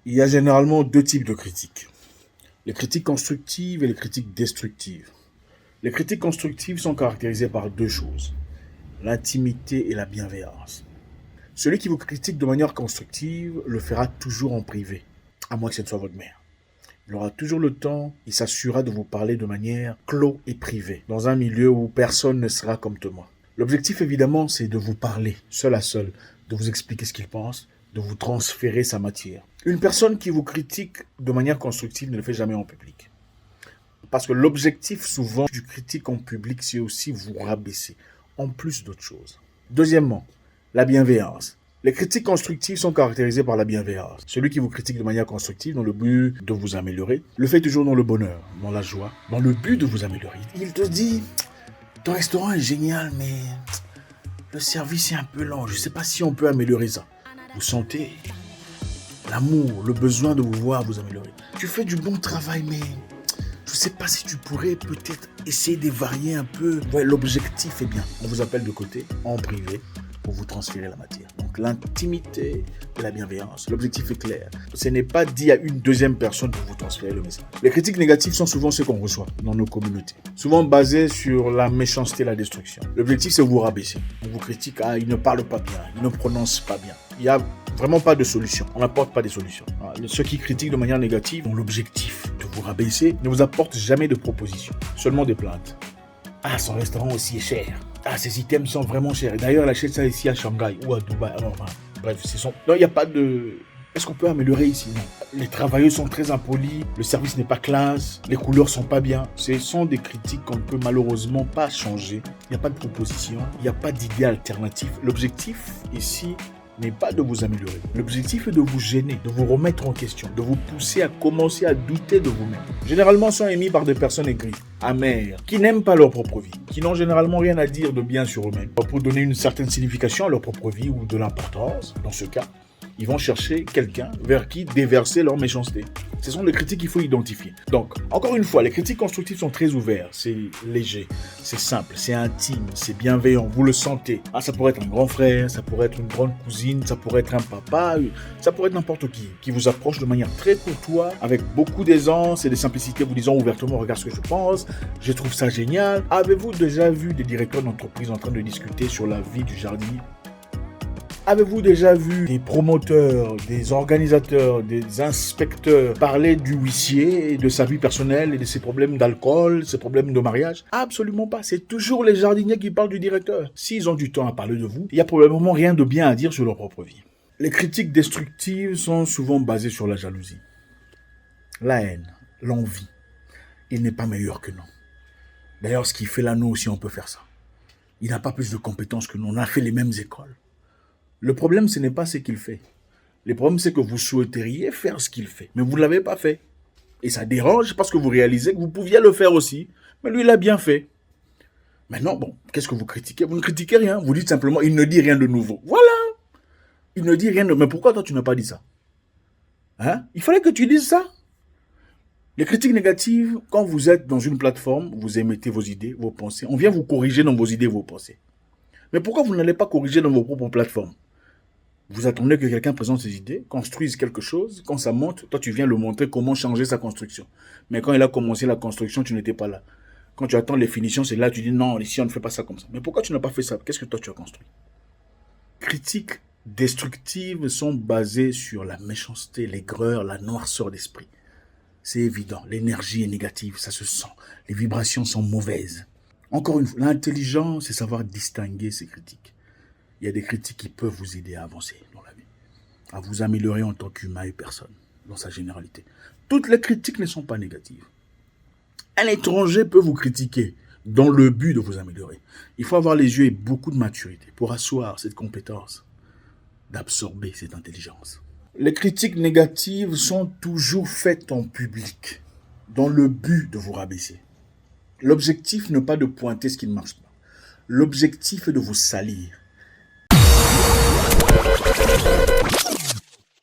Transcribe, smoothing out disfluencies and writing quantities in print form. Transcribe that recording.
Il y a généralement deux types de critiques. Les critiques constructives et les critiques destructives. Les critiques constructives sont caractérisées par deux choses, l'intimité et la bienveillance. Celui qui vous critique de manière constructive le fera toujours en privé, à moins que ce ne soit votre mère. Il aura toujours le temps, il s'assurera de vous parler de manière clos et privée, dans un milieu où personne ne sera comme témoin. L'objectif, évidemment, c'est de vous parler, seul à seul, de vous expliquer ce qu'il pense, de vous transférer sa matière. Une personne qui vous critique de manière constructive ne le fait jamais en public. Parce que l'objectif, souvent, du critique en public, c'est aussi vous rabaisser, en plus d'autres choses. Deuxièmement, la bienveillance. Les critiques constructives sont caractérisées par la bienveillance. Celui qui vous critique de manière constructive dans le but de vous améliorer, le fait toujours dans le bonheur, dans la joie, dans le but de vous améliorer. Il te dit, ton restaurant est génial, mais le service est un peu lent. Je ne sais pas si on peut améliorer ça. Vous sentez l'amour, le besoin de vous voir vous améliorer. Tu fais du bon travail, mais je ne sais pas si tu pourrais peut-être essayer de varier un peu. Ouais, l'objectif est bien. On vous appelle de côté, en privé, pour vous transférer la matière. Donc l'intimité et la bienveillance. L'objectif est clair. Ce n'est pas dit à une deuxième personne pour vous transférer le message. Les critiques négatives sont souvent ceux qu'on reçoit dans nos communautés. Souvent basées sur la méchanceté et la destruction. L'objectif, c'est vous rabaisser. On vous critique, il ne parle pas bien, il ne prononce pas bien. Il n'y a vraiment pas de solution. On n'apporte pas de solution. Ceux qui critiquent de manière négative ont l'objectif de vous rabaisser, ne vous apportent jamais de propositions, seulement des plaintes. Ah, son restaurant aussi est cher. Ah, ces items sont vraiment chers. D'ailleurs, elle achète ça ici à Shanghai ou à Dubaï. Bref, non, il n'y a pas de... Est-ce qu'on peut améliorer ici? Non. Les travailleurs sont très impolis, le service n'est pas classe, les couleurs sont pas bien. Ce sont des critiques qu'on ne peut malheureusement pas changer. Il n'y a pas de proposition, il n'y a pas d'idée alternative. L'objectif ici n'est pas de vous améliorer. L'objectif est de vous gêner, de vous remettre en question, de vous pousser à commencer à douter de vous-même. Généralement, sont émis par des personnes aigries, amères, qui n'aiment pas leur propre vie, qui n'ont généralement rien à dire de bien sur eux-mêmes. Pour donner une certaine signification à leur propre vie ou de l'importance, dans ce cas, ils vont chercher quelqu'un vers qui déverser leur méchanceté. Ce sont des critiques qu'il faut identifier. Donc, encore une fois, les critiques constructives sont très ouvertes. C'est léger, c'est simple, c'est intime, c'est bienveillant. Vous le sentez. Ça pourrait être un grand frère, ça pourrait être une grande cousine, ça pourrait être un papa, ça pourrait être n'importe qui vous approche de manière très courtoise, avec beaucoup d'aisance et de simplicité, vous disant ouvertement, regarde ce que je pense, je trouve ça génial. Avez-vous déjà vu des directeurs d'entreprise en train de discuter sur la vie du jardinier? Avez-vous déjà vu des promoteurs, des organisateurs, des inspecteurs parler du huissier et de sa vie personnelle et de ses problèmes d'alcool, ses problèmes de mariage? Absolument pas. C'est toujours les jardiniers qui parlent du directeur. S'ils ont du temps à parler de vous, il n'y a probablement rien de bien à dire sur leur propre vie. Les critiques destructives sont souvent basées sur la jalousie, la haine, l'envie. Il n'est pas meilleur que nous. D'ailleurs, ce qu'il fait là, nous aussi, on peut faire ça. Il n'a pas plus de compétences que nous. On a fait les mêmes écoles. Le problème, ce n'est pas ce qu'il fait. Le problème, c'est que vous souhaiteriez faire ce qu'il fait, mais vous ne l'avez pas fait. Et ça dérange parce que vous réalisez que vous pouviez le faire aussi, mais lui, il a bien fait. Maintenant, qu'est-ce que vous critiquez? Vous ne critiquez rien. Vous dites simplement, il ne dit rien de nouveau. Voilà. Il ne dit rien de... Mais pourquoi toi, tu n'as pas dit ça? Il fallait que tu dises ça. Les critiques négatives, quand vous êtes dans une plateforme, vous émettez vos idées, vos pensées. On vient vous corriger dans vos idées, vos pensées. Mais pourquoi vous n'allez pas corriger dans vos propres plateformes? Vous attendez que quelqu'un présente ses idées, construise quelque chose. Quand ça monte, toi, tu viens le montrer comment changer sa construction. Mais quand il a commencé la construction, tu n'étais pas là. Quand tu attends les finitions, c'est là que tu dis non, ici, on ne fait pas ça comme ça. Mais pourquoi tu n'as pas fait ça? Qu'est-ce que toi, tu as construit? Critiques destructives sont basées sur la méchanceté, l'aigreur, la noirceur d'esprit. C'est évident, l'énergie est négative, ça se sent. Les vibrations sont mauvaises. Encore une fois, l'intelligence, c'est savoir distinguer ces critiques. Il y a des critiques qui peuvent vous aider à avancer dans la vie, à vous améliorer en tant qu'humain et personne, dans sa généralité. Toutes les critiques ne sont pas négatives. Un étranger peut vous critiquer dans le but de vous améliorer. Il faut avoir les yeux et beaucoup de maturité pour asseoir cette compétence, d'absorber cette intelligence. Les critiques négatives sont toujours faites en public, dans le but de vous rabaisser. L'objectif n'est pas de pointer ce qui ne marche pas. L'objectif est de vous salir.